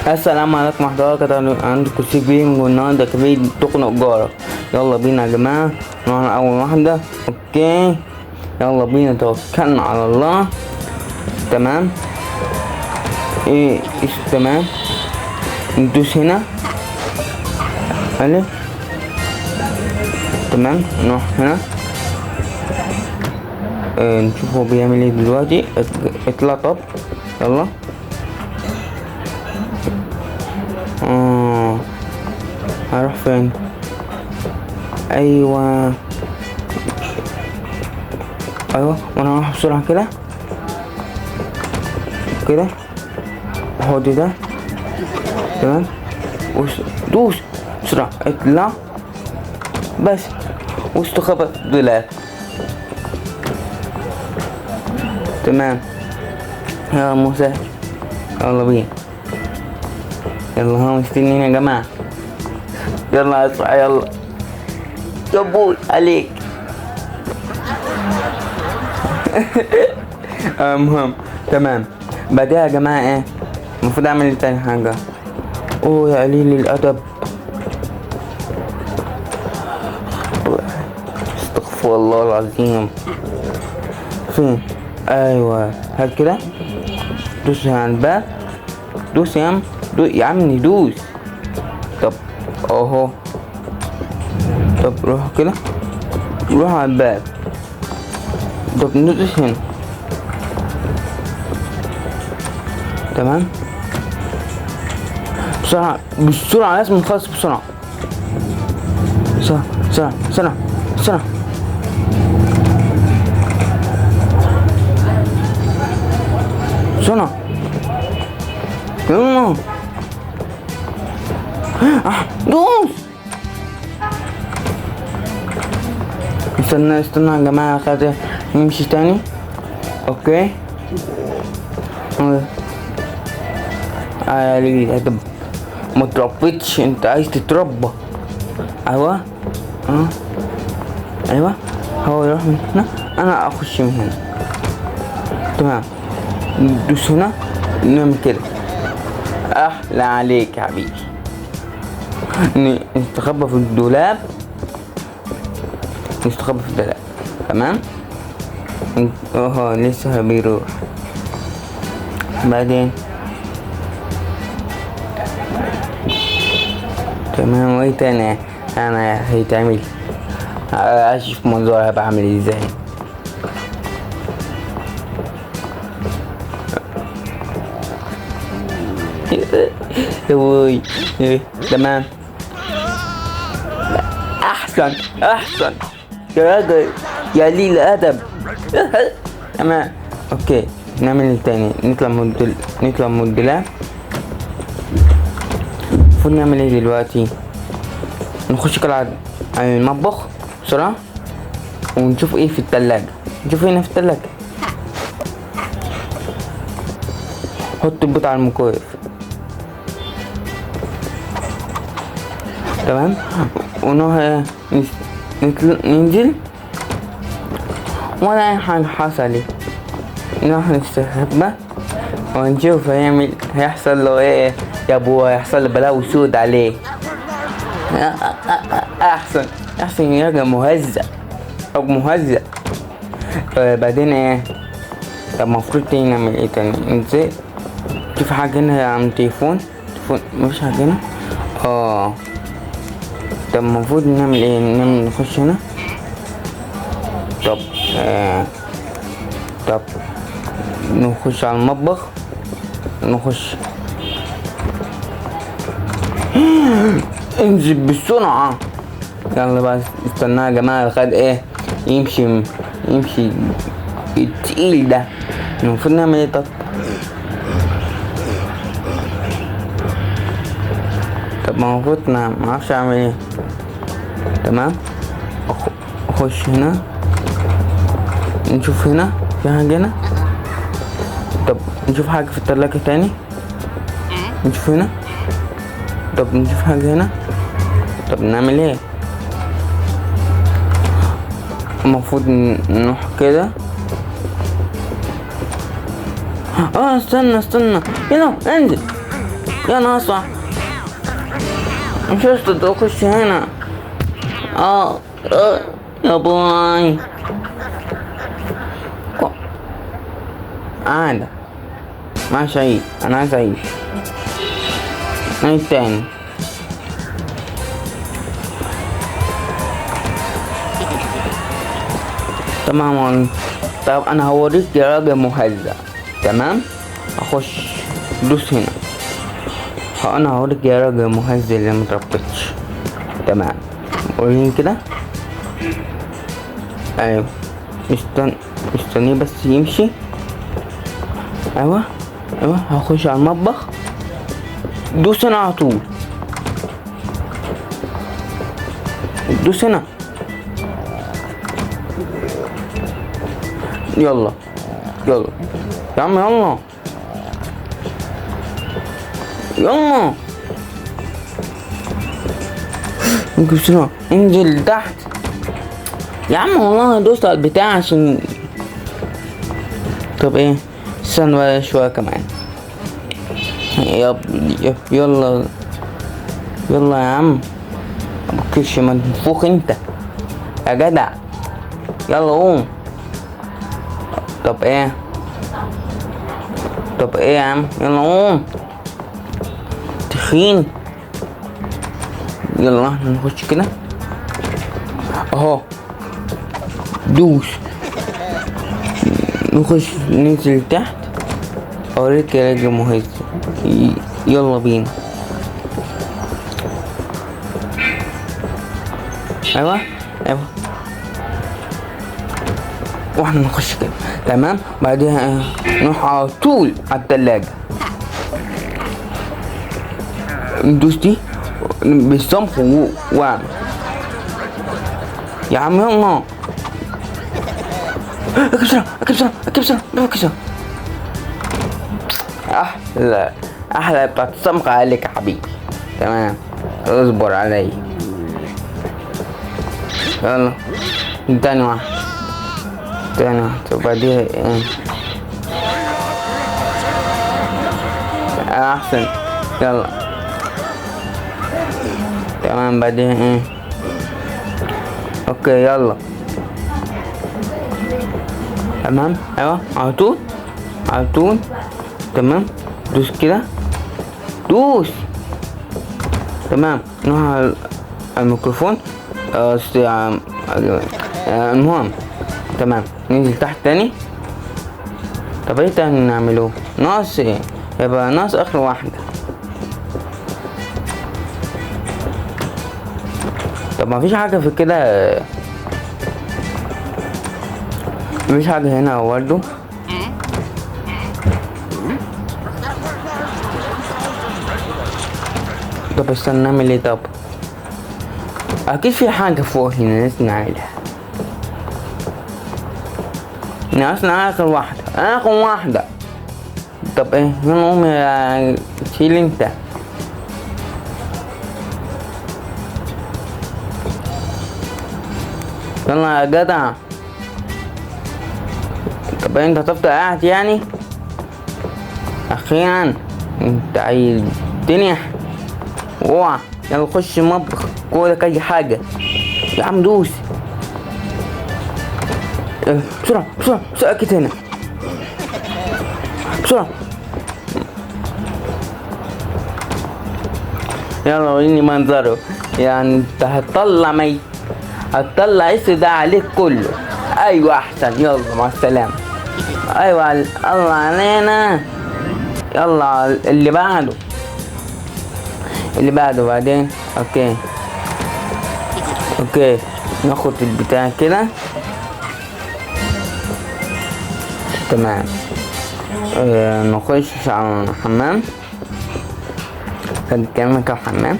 السلام عليكم ورحمة الله وبركاته. عندكم سي جيم والنهارده كبير تخنق جارك. يلا بينا يا جماعة نروح أول واحدة. اوكي يلا بينا توكلنا على الله. تمام ايش تمام ندوس هنا الف. تمام نروح هنا نشوف هو بيعمل ايه دلوقتي. اطلع طب يلا. هروح فين؟ ايوه وانا هروح بسرعة كده كده. خد ده تمام دوس بسرعة اطلع بس واستخبى دولاب. تمام يا مسهل يلا بينا. يلا ها مستنيين يا جماعة. يلا اطلع يلا يا بوي عليك. المهم تمام بعدها يا جماعة ايه المفروض اعمل تاني حاجة. يا قليل الادب استغفر الله العظيم. فين؟ ايوه هل كده دوس على الباب. دوس يا عم يا عم ندوس. طب اهو طب روح كده روح على الباب. طب ندوس هنا. تمام بسرعة لازم نخلص بسرعة. بسرعة يلا دوس. استنى يا جماعة خاطر نمشي تاني. اوكي ليه هتب ما تربيتش انت عايز تتربى. ايوه ايوه هو يروح من هنا انا اخش من هنا. تمام ندوس هنا نعمل كده. احلى عليك يا حبيبي. نستخبى في الدولاب. تمام لسه بيروح بعدين. تمام وايه تاني انا هيتعمل. اشوف منظرها بعمل ازاي. يوي تمام احسن يا راجل يا قليل ادب. تمام اوكي نعمل التاني. نطلع من الدولاب. المفروض نعمل ايه دلوقتي؟ نخش كده على المطبخ بسرعة ونشوف ايه في التلاجة. نشوف هنا في التلاجة. حط البيض على الميكرويف. تمام ونروح ننزل ولا اي حاجة حصلت. نروح نستخبى ونشوف هيحصل له ايه يا ابوه. هيحصل له بلاوي سود عليه. احسن يا مهزأ او مهزأ. بعدين ايه؟ طب المفروض تاني نعمل ايه تاني؟ ننزل في حاجة هنا يا عم. تليفون مفيش حاجة هنا. طب المفروض نعمل ايه؟ نخش هنا. طب نخش على المطبخ. نخش انزل بسرعة. يلا بقى استنى يا جماعة لغاية ايه يمشي التقيل ده. المفروض نعمل ايه؟ طب المفروض معرفش اعمل ايه. تمام اخش هنا نشوف هنا في حاجة هنا. طب نشوف حاجة في التلاجة تاني. نشوف هنا. طب نشوف حاجة هنا. طب نعمل ايه؟ المفروض نروح كده. استنى يلا انزل. يا ناصح مش قصدي اخش هنا. يا باي عادة ما سعيد، انا عايز اعيش تاني. تمام. طب انا هوريك يا راجل مهزأ. تمام اخش دوس هنا. انا هوريك يا راجل مهزأ اللي متربطش. تمام وريني كده. ايوه مستنيه بس يمشي. ايوه هخش على المطبخ. دوس هنا على طول. دوس هنا. يلا يا عم يلا ممكن بسرعة انزل تحت يا عم. والله دوست على البتاع عشان. طب ايه استنى بقى شوية كمان. يلا يا عم. مبكرش منفوخ انت يا جدع. يلا قوم. طب ايه يا عم يلا قوم تخين. يلا نخش كده اهو. دوس نخش ننزل تحت. اوريك يا راجل مهز. يلا بينا. ايوه واحنا نخش كده. تمام بعدها نروح على طول على التلاجة. ندوس دي بالصمخ واعمل يا عم. يلا اكب بسرعة. احلى بتاعت الصمخ عليك يا حبيبي. تمام اصبر علي. يلا تاني واحد وبعديها ايه احسن. يلا تمام بعديها ايه. اوكي يلا تمام. ايوه على طول. تمام دوس كده. دوس. تمام نروح على الميكروفون. المهم تمام ننزل تحت تاني. طب ايه تاني نعمله؟ ناقص ايه؟ يبقى ناقص اخر واحدة. طب ما فيش حاجة في كده. مفيش حاجة هنا برضه. طب استنى نعمل ايه؟ طب اكيد في حاجة فوق هنا لازم نعملها. ناقصنا اخر واحدة. طب ايه يلا قوم يا شيل انت. يلا يا جدع. طب انت هتفضل قاعد يعني؟ اخيرا انت عايز الدنيا. اوعى يلا خش المطبخ كلك اي حاجة. يا عم دوس. بسرعة اكيد هنا بسرعة. يلا وريني منظره. يعني انت هتطلع اسم ده عليك كله. ايوه احسن. يلا مع السلامة. ايوه الله علينا. يلا اللي بعده بعدين. اوكي ناخد البتاع كده. تمام نخش على الحمام. كمل الحمام.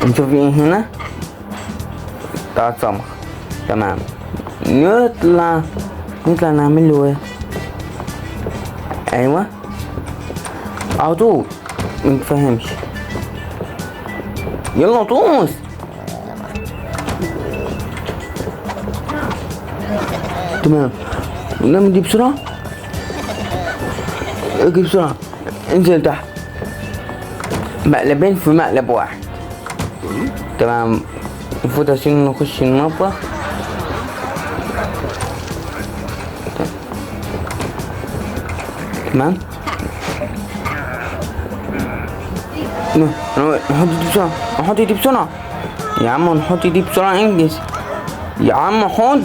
نشوف ايه هنا. بتاع صمخ. تمام نطلع نعمل له ايه. ايوه على طول متفهمش. يلا طوس. تمام نعمل دي بسرعة. اجي بسرعة انزل تحت. مقلبين في مقلب واحد. تمام. المفروض عشان نخش المطبخ. تمام. نحط دي بسرعة، نحط دي بسرعة يا عم، نحط دي بسرعة، انجز يا عم، حط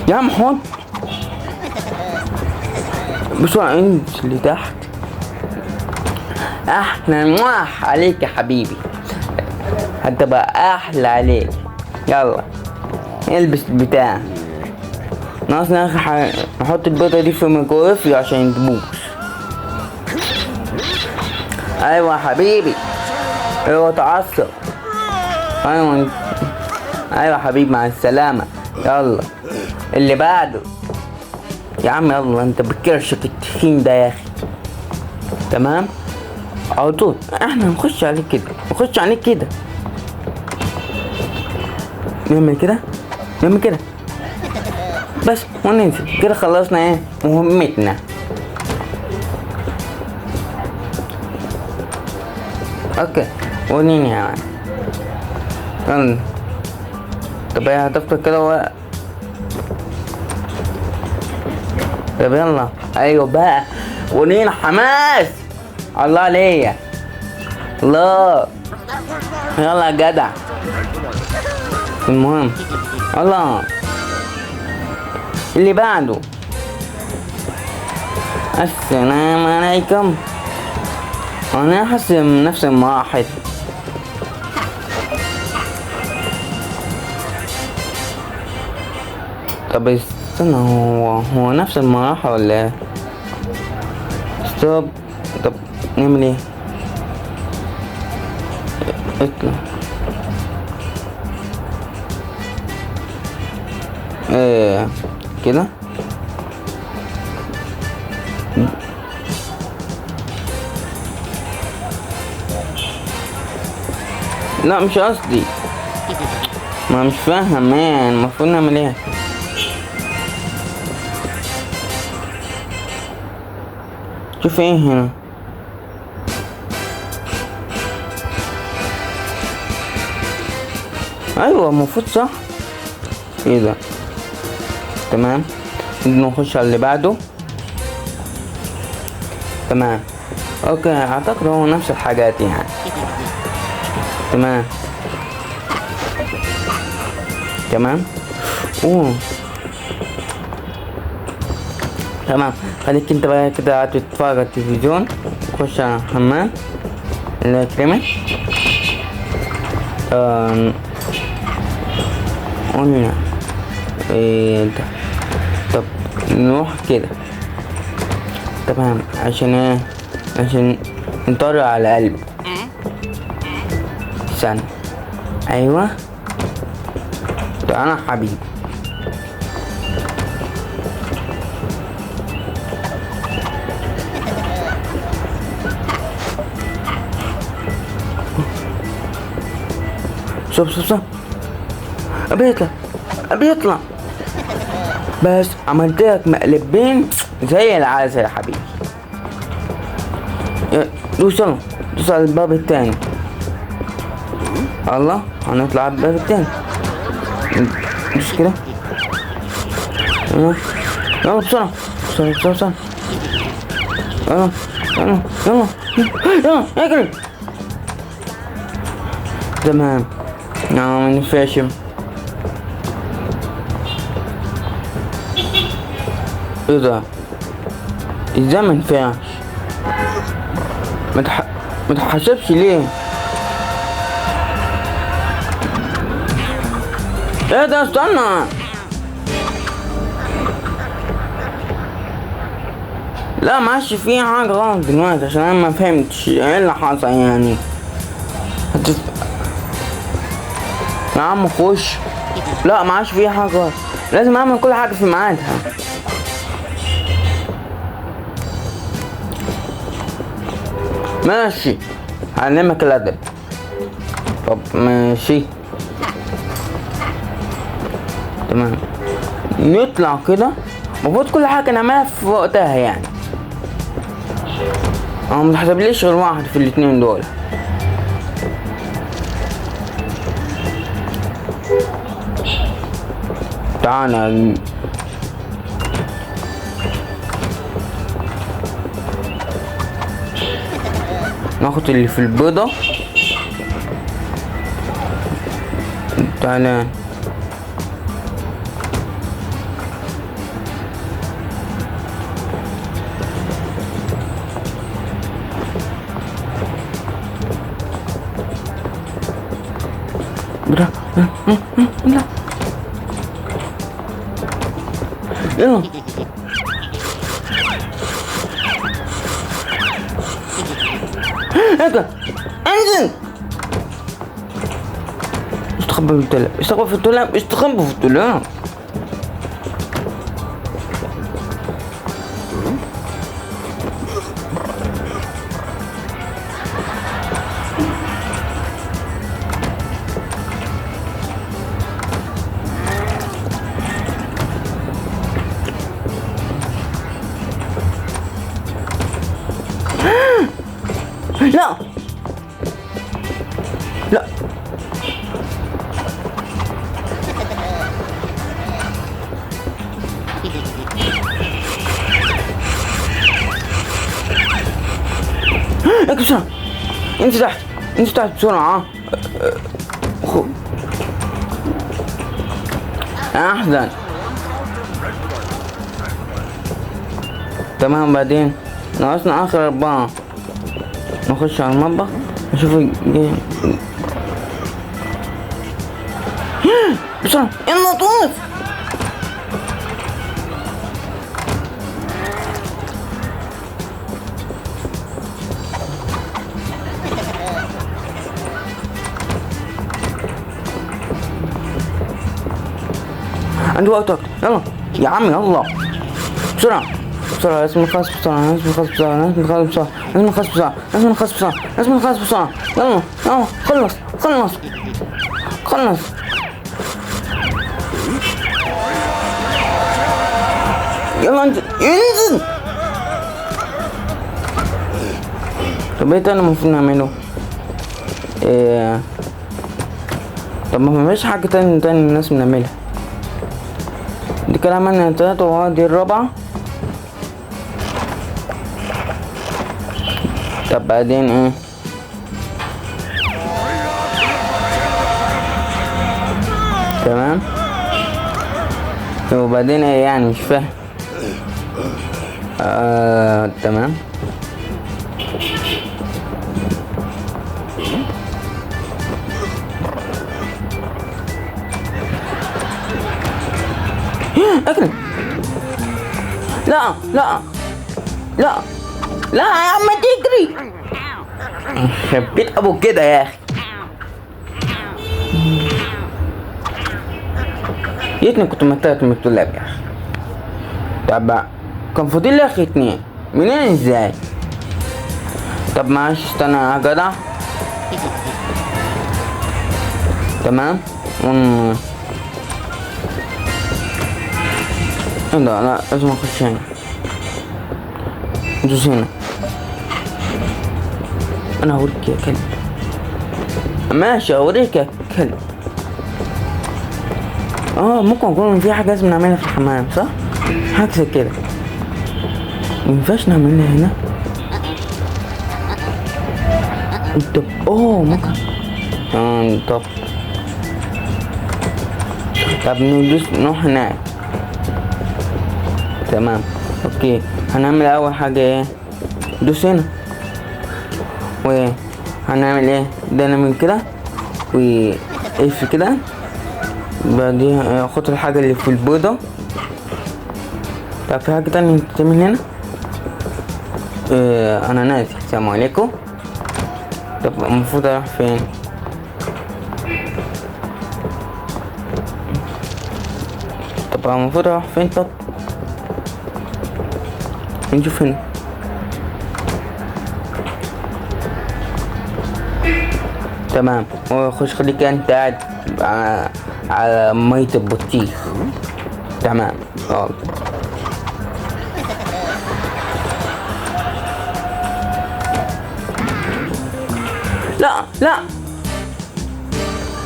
يا عم، حط بسرعة، انجز لتحت. احلى عليك يا حبيبي، هتبقى احلى عليك. يلا البس البتاع. ناقصنا اخر حاجة، نحط البيضة دي في الميكرويف عشان تبوظ. ايوه يا حبيبي، ايوه تعصب. ايوه يا حبيبي، مع السلامة. يلا اللي بعده يا عم، يلا انت بتكرشك التخين ده يا اخي. تمام. على طول احنا نخش عليك كده، نخش عليك كده، نعمل كده، نعمل كده بس وننزل كده. خلصنا ايه مهمتنا. اوكي وريني يا مان. يلا طب ايه هتفضل كده طب يلا. ايوه بقى، ورينا حماس. الله عليا، الله. يلا يا جدع. المهم الله اللي بعده. السلام عليكم. انا حاسس نفسي مراحل. طب استنى، هو نفس المراحل ولا ايه؟ ستوب. طب نعمل ايه؟ اطلع. ايه كده. لا مش قصدي، ما مش فاهم ايه المفروض نعمل ايه. شوف ايه هنا. ايوه المفروض صح. ايه ده؟ تمام. نخش على اللي بعده. تمام. اوكي اعتقد هو نفس الحاجات يعني. تمام تمام. اوه تمام. خليك انت بقى كده قاعد تتفرج على التلفزيون. خش على الحمام الله يكرمك. قلنا ايه ده؟ طب نروح كده. تمام. عشان ايه؟ عشان نطرق على قلبي. استنى. ايوه ده انا حبيبي. شوف ابي يطلع بس عملت لك مقلبين زي العسل يا حبيبي. دوس على الباب التاني. الله هنطلع على الباب التاني. دوس كده. يلا بسرعة بسرعة. يلا اجري. تمام. من فاشم. ايه ده؟ ازاي منفعش؟ متحسبش ليه؟ ايه ده؟ استنى. لا معاش فيه حاجة غلط دلوقتي عشان انا ما فهمتش ايه اللي حصل يعني. يا عم خش. لا معاش فيه حاجة غلط، لازم اعمل كل حاجة في ميعادها. ماشي هعلمك الادب. طب ماشي تمام. نطلع كده، المفروض كل حاجة نعملها في وقتها يعني. اه متحسبليش غير واحد في الاتنين دول. تعالى ناخد اللي في البيضة. تعالى لا يلا هكا انزل. استخبى في الدولاب، استخبى في الدولاب، استخبى في الدولاب. لا لا اكل بسرعة. انت تحت، انت تحت بسرعة. احسن. تمام. بعدين ناقصنا اخر 4. نخش على المطبخ نشوف بسرعة. يلا طوف. عندي وقت اكتر. يلا يا عم يلا بسرعة بسرعة. لازم نخلص بسرعة، لازم نخلص بسرعة، لازم نخلص بسرعة، لازم نخلص بسرعة، لازم نخلص بسرعة، لازم نخلص بسرعة. يلا يلا خلص خلص خلص. يلا انزل انزل. طب ايه تاني المفروض نعمله؟ طب ما فيش حاجة تاني الناس بنعملها دي كده. عملنا 3 وادي الرابعة. طب بعدين ايه؟ تمام. وبعدين ايه يعني؟ مش فاهم. تمام. اكل. لا لا لا لا يا عم تجري. خبيت ابو كده يا اخي. يتني كنت متأكد من الطلاب يا اخي. طب كان فاضل لي اخي 2. منين ازاي؟ طب معلش استنى يا جدع. تمام. لا لازم اخش هنا. ندوس هنا. انا هوريك يا كلب. ماشي هوريك يا كلب. ممكن يكون في حاجة لازم نعملها في الحمام صح؟ حاجة زي كده. مينفعش نعملها هنا. طب ممكن. طب نروح هناك. تمام اوكي. هنعمل اول حاجة ايه؟ دوس هنا. وهنعمل ايه؟ ده نعمل كده واقف كده. بعدين خد الحاجة اللي في البيضة. طب في حاجة تانية تعمل هنا. انا ناسي. السلام عليكم. طب المفروض اروح فين؟ طب المفروض اروح فين؟ طب نشوف هنا. تمام. وخش خليك انت قاعد على مية البطيخ. تمام. لا لا.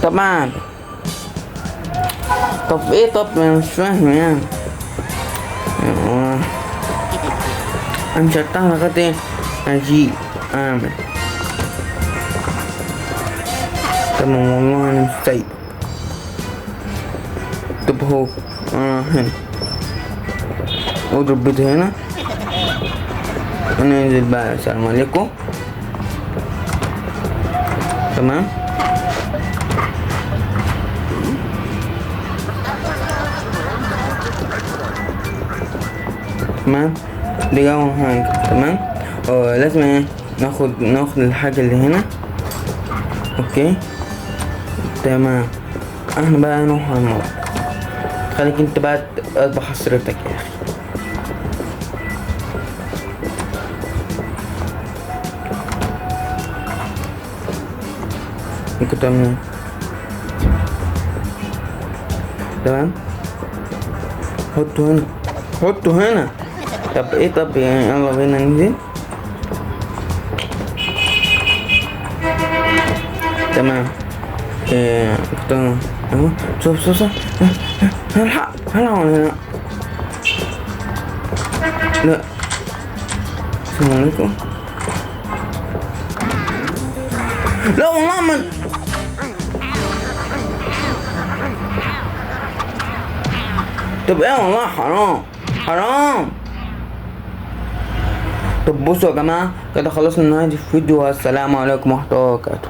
طبعا. طب ايه؟ طب انا مش فاهم يعني. انا مش هرتاح لغاية ايه اجي اعمل. تمام والله انا مش سايبك. طب هو هنا اضرب بيت هنا وننزل بقى. السلام عليكم. تمام. تمام دي اول حاجة. تمام. لازم ايه ناخد الحاجة اللي هنا. اوكي تمام. احنا بقى نروح على النار. خليك انت بقى اذبح حسرتك يا اخي. ممكن تعمل تمام. حطه هنا، حطه هنا. طب ايه؟ طب يعني يلا بينا ننزل. تمام. تمام اهو. شوف هلحق ولا لا؟ لا. السلام عليكم. لا والله من. طب ايه والله حرام. طب بصوا يا جماعة كده خلصنا نهاية الفيديو، والسلام عليكم ورحمة الله وبركاته.